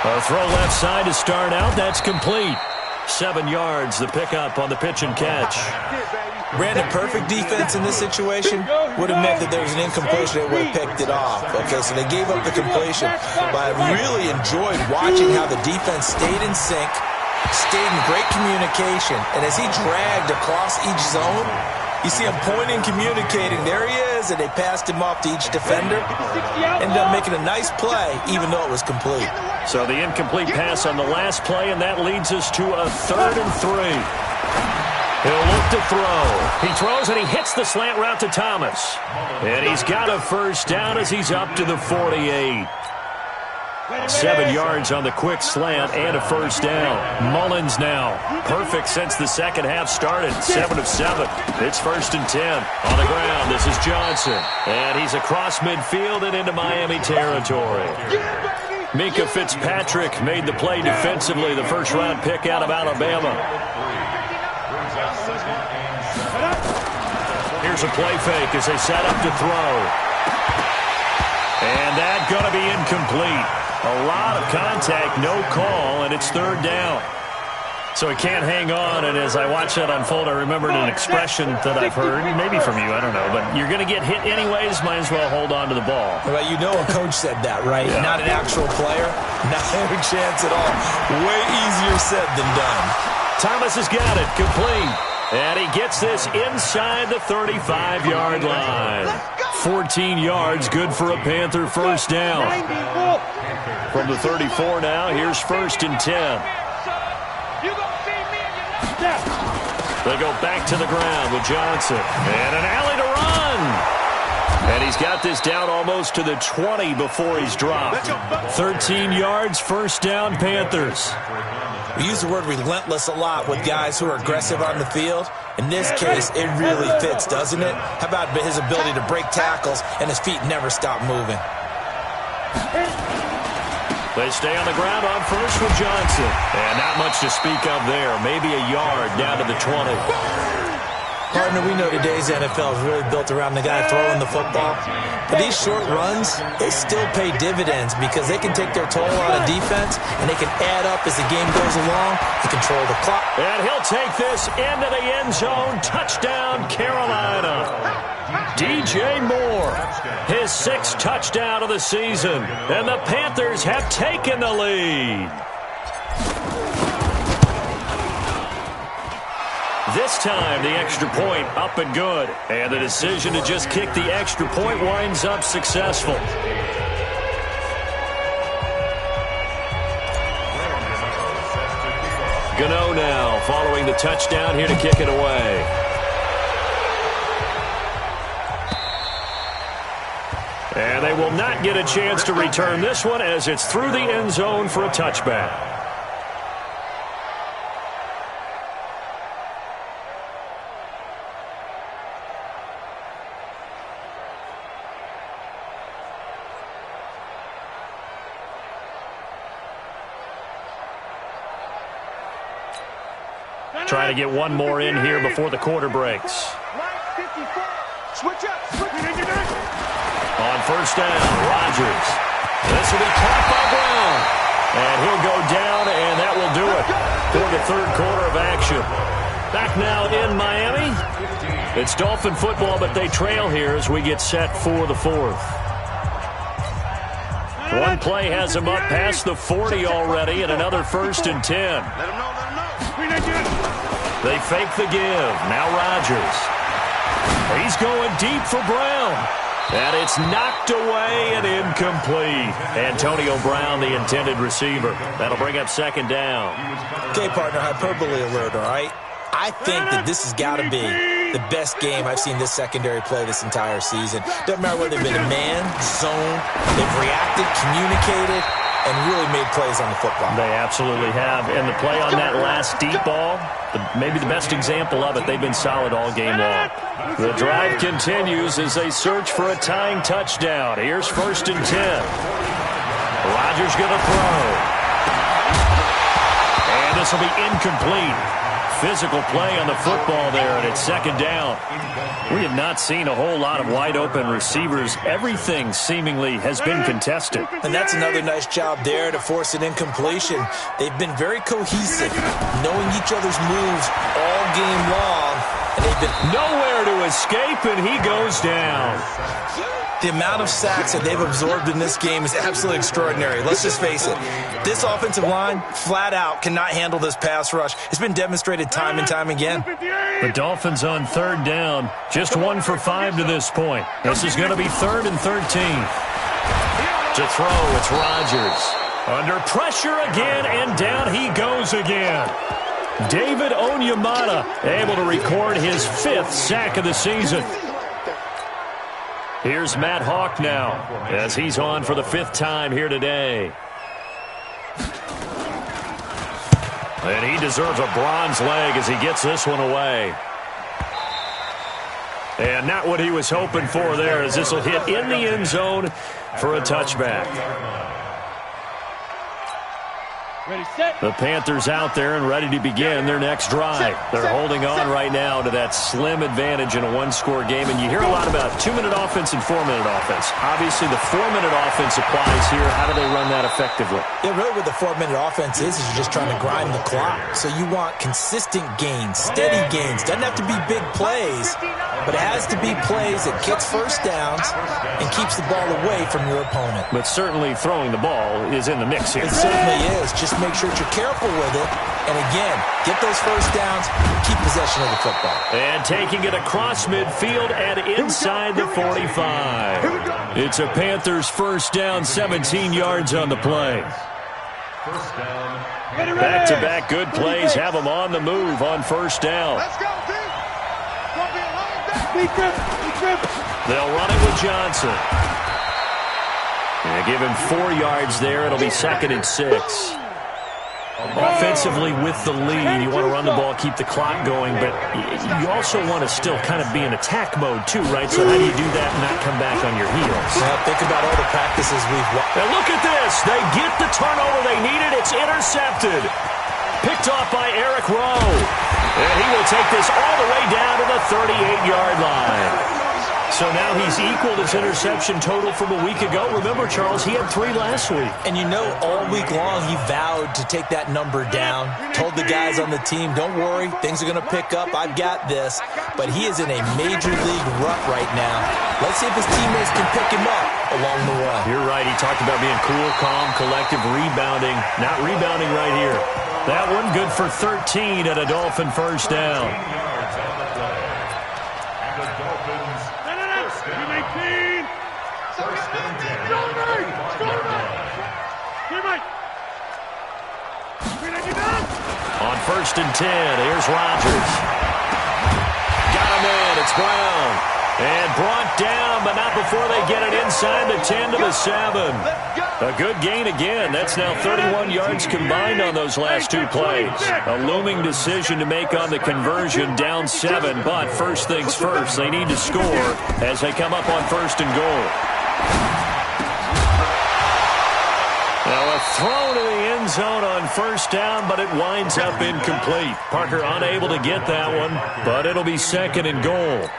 A throw left side to start out. That's complete. 7 yards, the pickup on the pitch and catch. Brandon, perfect defense in this situation would have meant that there was an incompletion that would have picked it off. Okay, so they gave up the completion. But I really enjoyed watching how the defense stayed in sync, stayed in great communication, and as he dragged across each zone, you see him pointing, communicating. There he is, and they passed him off to each defender. Ended up making a nice play, even though it was complete. So the incomplete pass on the last play, and that leads us to a 3rd and 3. He'll look to throw. He throws, and he hits the slant route to Thomas. And he's got a first down as he's up to the 48. 7 yards on the quick slant and a first down. Mullins now. Perfect since the second half started. 7 of 7. It's 1st and 10. On the ground, this is Johnson. And he's across midfield and into Miami territory. Minka Fitzpatrick made the play defensively, the first-round pick out of Alabama. Here's a play fake as they set up to throw. And that's going to be incomplete. A lot of contact, no call, and it's 3rd down. So he can't hang on, and as I watch that unfold, I remembered an expression that I've heard, maybe from you, I don't know, but you're going to get hit anyways, might as well hold on to the ball. Well, you know a coach said that, right? Yeah. Not an actual player. Not a chance at all. Way easier said than done. Thomas has got it, complete. And he gets this inside the 35-yard line. 14 yards, good for a Panther first down. From the 34 now, here's 1st and 10. They go back to the ground with Johnson. And an alley to run. And he's got this down almost to the 20 before he's dropped. 13 yards, first down, Panthers. We use the word relentless a lot with guys who are aggressive on the field. In this case, it really fits, doesn't it? How about his ability to break tackles and his feet never stop moving? They stay on the ground on first with Johnson. And not much to speak of there. Maybe a yard down to the 20. Partner, we know today's NFL is really built around the guy throwing the football. But these short runs, they still pay dividends because they can take their toll on a defense, and they can add up as the game goes along and control the clock. And he'll take this into the end zone. Touchdown, Carolina. DJ Moore, his 6th touchdown of the season. And the Panthers have taken the lead. This time, the extra point up and good. And the decision to just kick the extra point winds up successful. Gano now following the touchdown here to kick it away. And they will not get a chance to return this one as it's through the end zone for a touchback. Trying to get one more in here before the quarter breaks. Switch up. On first down, Rodgers. This will be caught by Brown. And he'll go down, and that will do it for the 3rd quarter of action. Back now in Miami. It's Dolphin football, but they trail here as we get set for the 4th. One play has him up past the 40 already, and another 1st and 10. Let him know. They fake the give. Now Rodgers. He's going deep for Brown. And it's knocked away and incomplete. Antonio Brown, the intended receiver. That'll bring up 2nd down. Okay, partner, hyperbole alert, all right? I think that this has got to be the best game I've seen this secondary play this entire season. Doesn't matter whether they've been in man, zone, they've reacted, communicated, and really made plays on the football. They absolutely have. And the play on that last deep ball, maybe the best example of it, they've been solid all game long. The drive continues as they search for a tying touchdown. Here's 1st and 10. Rodgers going to throw. And this will be incomplete. Physical play on the football there, and it's 2nd down. We have not seen a whole lot of wide-open receivers. Everything seemingly has been contested. And that's another nice job there to force an incompletion. They've been very cohesive, knowing each other's moves all game long. And they've been nowhere to escape, and he goes down. The amount of sacks that they've absorbed in this game is absolutely extraordinary. Let's just face it. This offensive line, flat out, cannot handle this pass rush. It's been demonstrated time and time again. The Dolphins on 3rd down. Just 1 for 5 to this point. This is going to be 3rd and 13. To throw, it's Rodgers. Under pressure again, and down he goes again. David Onyemata able to record his 5th sack of the season. Here's Matt Hawk now as he's on for the 5th time here today. And he deserves a bronze leg as he gets this one away. And not what he was hoping for there, as this will hit in the end zone for a touchback. Ready, set. The Panthers out there and ready to begin their next drive. They're holding on right now to that slim advantage in a one-score game. And you hear a lot about 2-minute offense and 4-minute offense. Obviously, the 4-minute offense applies here. How do they run that effectively? Yeah, really what the 4-minute offense is you're just trying to grind the clock. So you want consistent gains, steady gains. Doesn't have to be big plays, but it has to be plays that gets first downs and keeps the ball away from your opponent. But certainly throwing the ball is in the mix here. It certainly is. Just make sure that you're careful with it. And again, get those first downs, keep possession of the football. And taking it across midfield and inside the 45. It's a Panthers first down, 17 yards on the play. First down. Back-to-back good plays have them on the move on first down. Let's go, team. Gonna be a long day. They'll run it with Johnson. And give him 4 yards there. It'll be 2nd and 6. Offensively with the lead, you want to run the ball, keep the clock going, but you also want to still kind of be in attack mode too, right? So how do you do that and not come back on your heels? Well, think about all the practices we've watched. Now look at this. They get the turnover they needed. It's intercepted. Picked off by Eric Rowe. And he will take this all the way down to the 38-yard line. So now he's equaled his interception total from a week ago. Remember, Charles, he had 3 last week. And you know, all week long he vowed to take that number down. Told the guys on the team, don't worry, things are going to pick up. I've got this. But he is in a major league rut right now. Let's see if his teammates can pick him up along the way. You're right. He talked about being cool, calm, collective, rebounding. Not rebounding right here. That one good for 13 at a Dolphin first down. On 1st and 10, here's Rodgers. Got him in. It's Brown. And brought down, but not before they get it inside the 10 to the 7. A good gain again. That's now 31 yards combined on those last 2 plays. A looming decision to make on the conversion, down 7. But first things first, they need to score as they come up on 1st and goal. Now a throw to the end zone on first down, but it winds up incomplete. Parker unable to get that one, but it'll be 2nd and goal.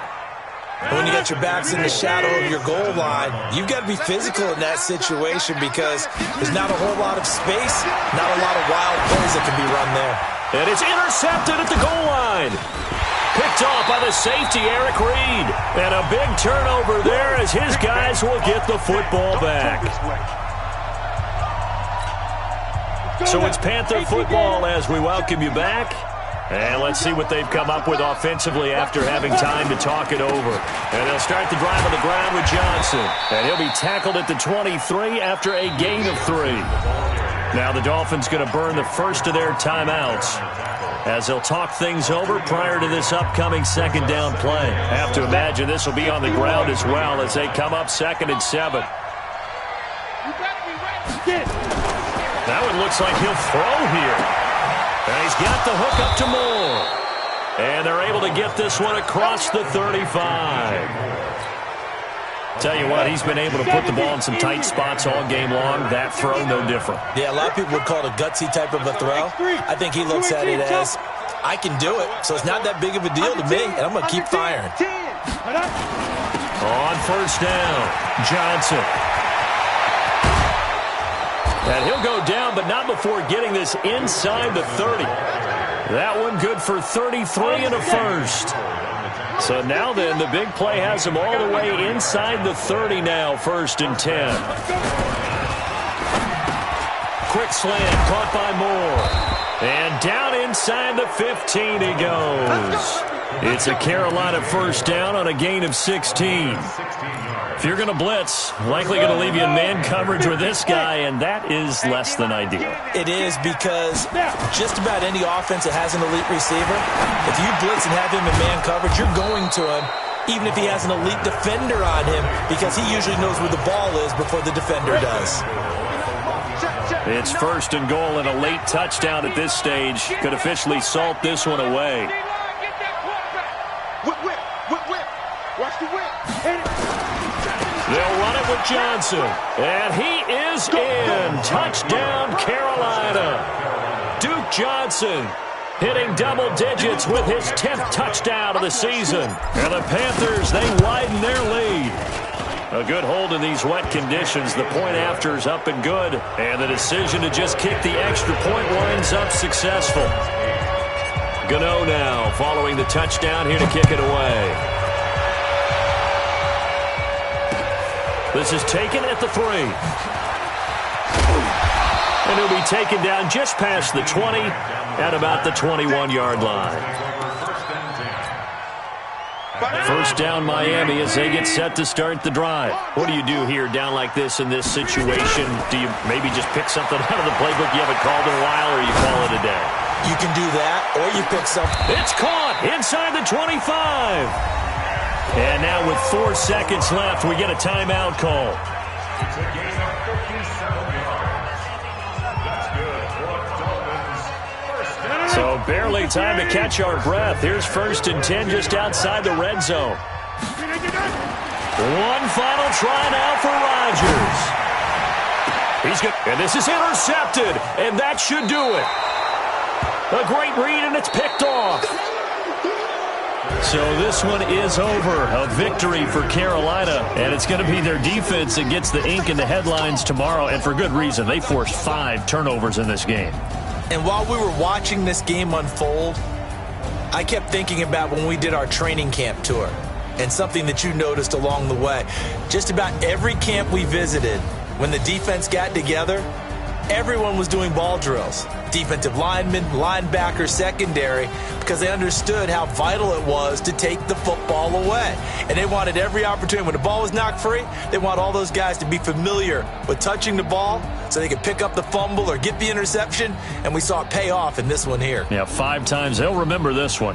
When you got your backs in the shadow of your goal line, you've got to be physical in that situation because there's not a whole lot of space, not a lot of wild plays that can be run there. And it's intercepted at the goal line. Picked off by the safety, Eric Reed. And a big turnover there as his guys will get the football back. So it's Panther football as we welcome you back. And let's see what they've come up with offensively after having time to talk it over. And they'll start the drive on the ground with Johnson. And he'll be tackled at the 23 after a gain of 3. Now the Dolphins going to burn the first of their timeouts as they'll talk things over prior to this upcoming 2nd down play. Have to imagine this will be on the ground as well as they come up 2nd and 7. That one looks like he'll throw here. And he's got the hook up to Moore. And they're able to get this one across the 35. Tell you what, he's been able to put the ball in some tight spots all game long. That throw, no different. Yeah, a lot of people would call it a gutsy type of a throw. I think he looks at it as, I can do it, so it's not that big of a deal to me, and I'm going to keep firing. On first down, Johnson. And he'll go down, but not before getting this inside the 30. That one good for 33 and a first. So now then, the big play has him all the way inside the 30 now, 1st and 10. Quick slant, caught by Moore. And down inside the 15 he goes. It's a Carolina first down on a gain of 16. If you're going to blitz, likely going to leave you in man coverage with this guy, and that is less than ideal. It is because just about any offense that has an elite receiver, if you blitz and have him in man coverage, you're going to him, even if he has an elite defender on him, because he usually knows where the ball is before the defender does. It's first and goal, and a late touchdown at this stage could officially salt this one away. Whip. Watch the whip. They'll run it with Johnson, and he is in. Touchdown, Carolina. Duke Johnson hitting double digits with his 10th touchdown of the season. And the Panthers, they widen their lead. A good hold in these wet conditions. The point after is up and good. And the decision to just kick the extra point winds up successful. Gano now following the touchdown here to kick it away. This is taken at the 3. And he'll be taken down just past the 20 at about the 21-yard line. First down Miami as they get set to start the drive. What do you do here down like this in this situation? Do you maybe just pick something out of the playbook you haven't called in a while, or you call it a day? You can do that, or you pick something. It's caught inside the 25. And now with 4 seconds left, we get a timeout call. It's a gain of 57 yards. That's good for Dolphins. First down. So barely time to catch our breath. Here's first and 10 just outside the red zone. One final try now for Rodgers. He's good. And this is intercepted. And that should do it. A great read, and it's picked off. So this one is over. A victory for Carolina, and it's going to be their defense that gets the ink in the headlines tomorrow, and for good reason. They forced 5 turnovers in this game. And while we were watching this game unfold, I kept thinking about when we did our training camp tour, and something that you noticed along the way. Just about every camp we visited, when the defense got together, everyone was doing ball drills. Defensive linemen, linebackers, secondary, because they understood how vital it was to take the football away. And they wanted every opportunity. When the ball was knocked free, they want all those guys to be familiar with touching the ball so they could pick up the fumble or get the interception. And we saw it pay off in this one here. Yeah, 5 times. They'll remember this one.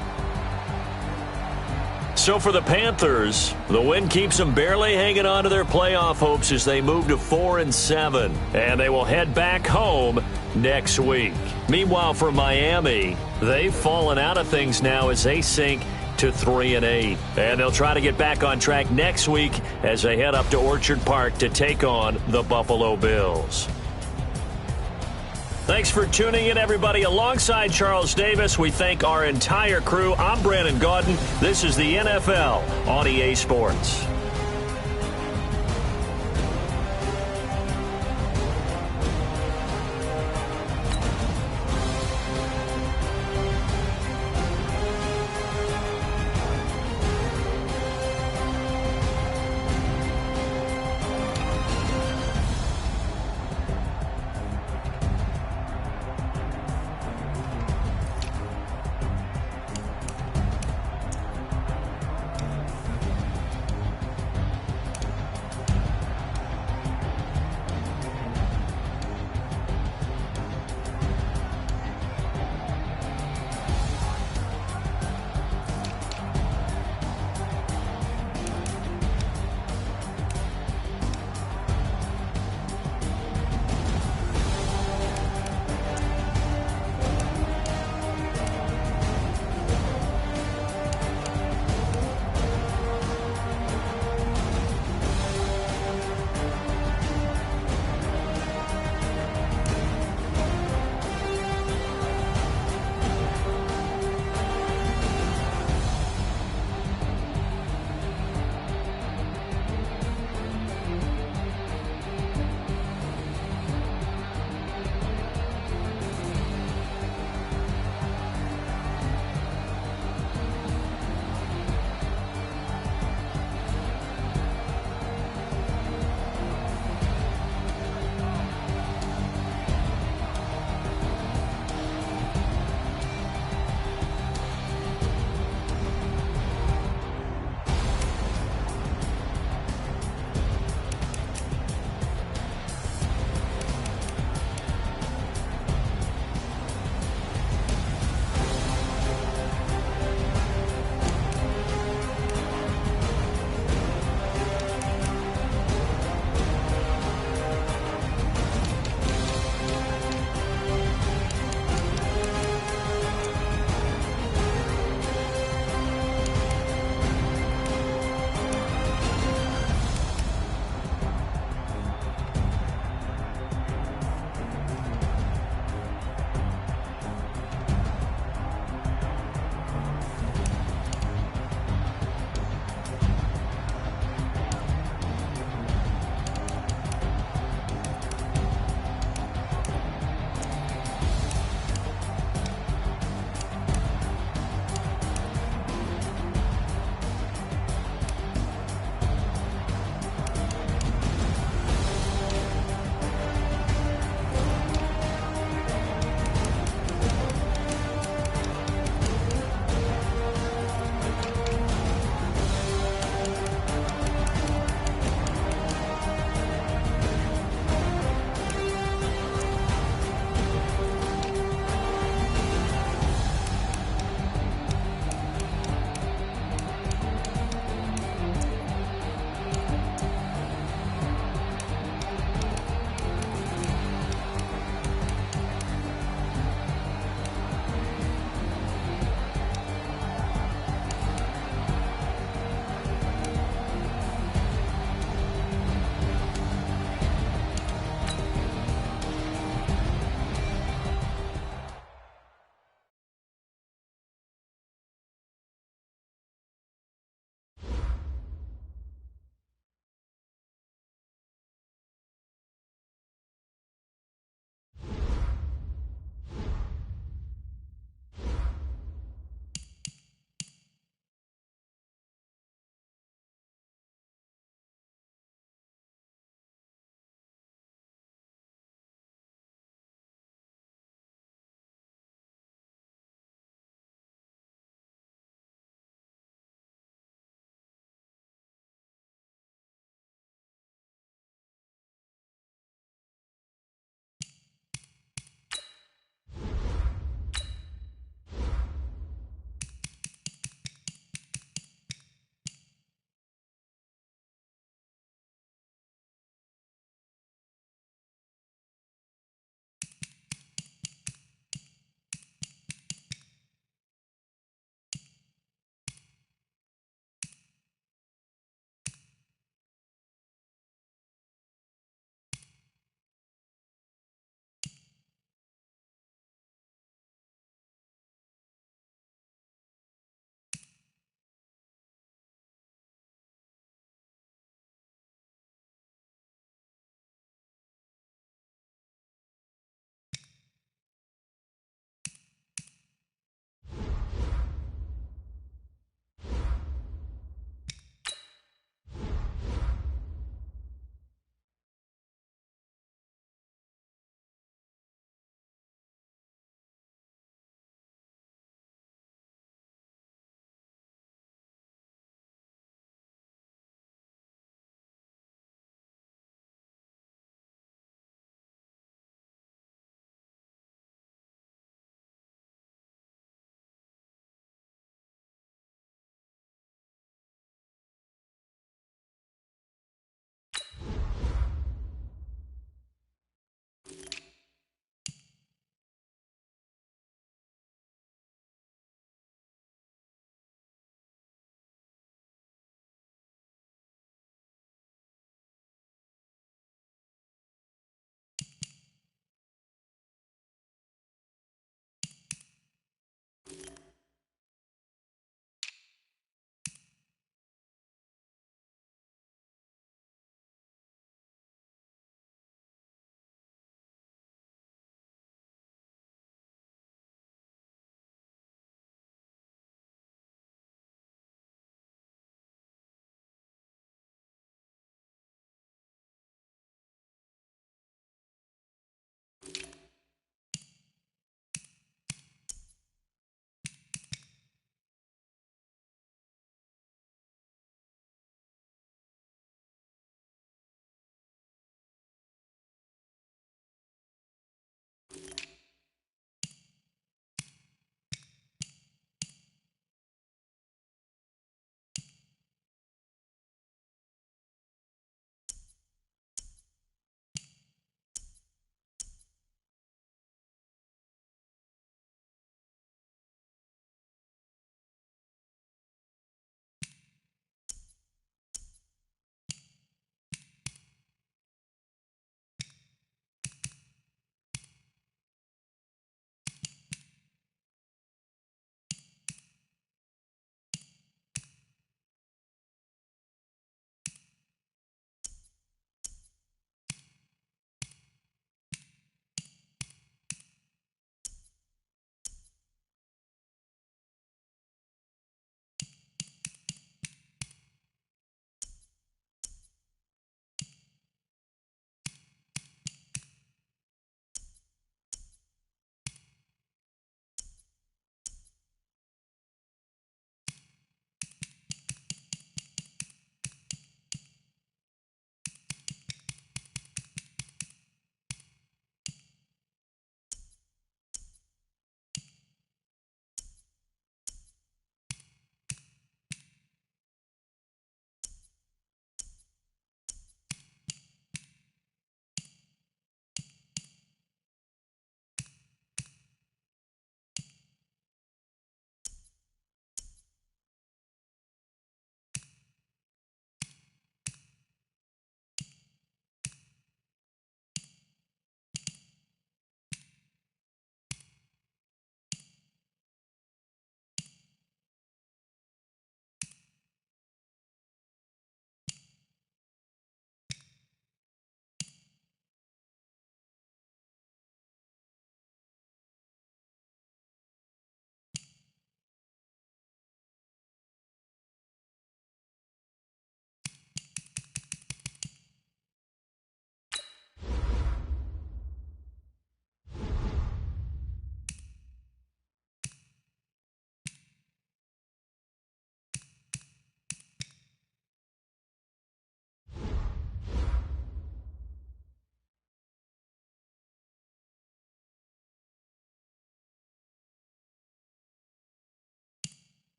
So for the Panthers, the win keeps them barely hanging on to their playoff hopes as they move to 4-7. And they will head back home next week. Meanwhile, for Miami, they've fallen out of things now as they sink to 3-8. And they'll try to get back on track next week as they head up to Orchard Park to take on the Buffalo Bills. Thanks for tuning in, everybody. Alongside Charles Davis, we thank our entire crew. I'm Brandon Gaudin. This is the NFL on EA Sports.